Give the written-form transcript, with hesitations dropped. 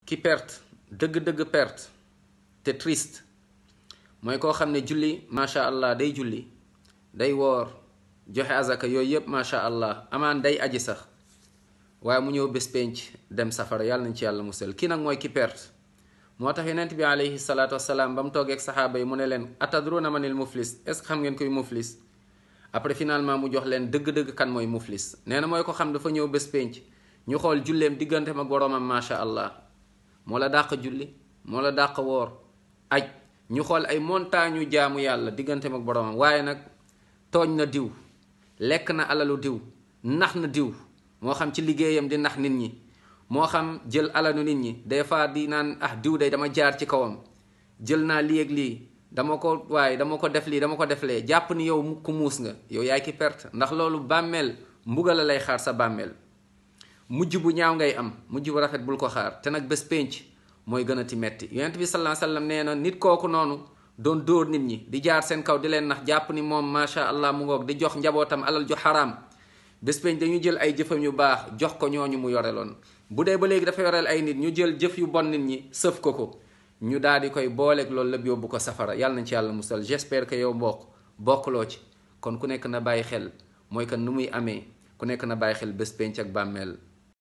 ki perte dëgg-dëgg perte te triste mooy koo xam ne julli macha allah day julli day woor joxe azaka yooyu yëpp macha allah amaan day aji sax waaye mu ñëw bés penc dem safara yàlla nañ ci yàlla musal kii nag mooy ki perte. moo tax yonent bi alayhi salaatu wasalaam ba mu toogee ak saxaaba yi mu ne leen atadruna manil muflis est ce que xam ngeen koy muflis après finalement mu jox leen dëgg-dëgg kan mooy muflis nee na mooy ko xam dafa ñëw bés penc ñu xool julleem digganteem ak boroomam macha allah moo la dàq julli moo la dàq woor aj ñu xool ay montagne yu jaamu yàlla digganteem ak boroomam waaye nag tooñ na diw lekk na alalu diw nax na diw moo xam ci liggéeyam di nax nit ñi moo xam jël alalu nit ñi des fois di naan ah diw day dama jaar ci kawam jël naa lii ak lii dama ko def lii dama ko def lee jàpp ni yow ku muus nga yow yaay ki perte ndax loolu bàmmeel mbugal la lay xaar sa bàmmeel mujj bu ñaaw ngay am mujj bu rafet bul ko xaar te nag bés pénc mooy gën a ti metti yonent bi sallallahu alayhi wasallam nee na nit kooku noonu doon dóor nit ñi di jaar seen kaw di leen nax jàpp ni moom macha allah mu ngoog di jox njabootam alal ju xaraam bés pénc dañu jël ay jëfam yu baax jox ko ñooñu mu yoreloon bu dee ba léegi dafa yoreel ay nit ñu jël jëf yu bon nit ñi sëf ko ñu daal di koy booleeg loolu lépp yóbbu ko safara yàlla nañ ci yàlla musal j'espère que yow bokkuloo ci kon ku nekk na bàyyi xel mooy que nu muy amee ku nekk na bàyyi xel bés pénc ak bàmmeel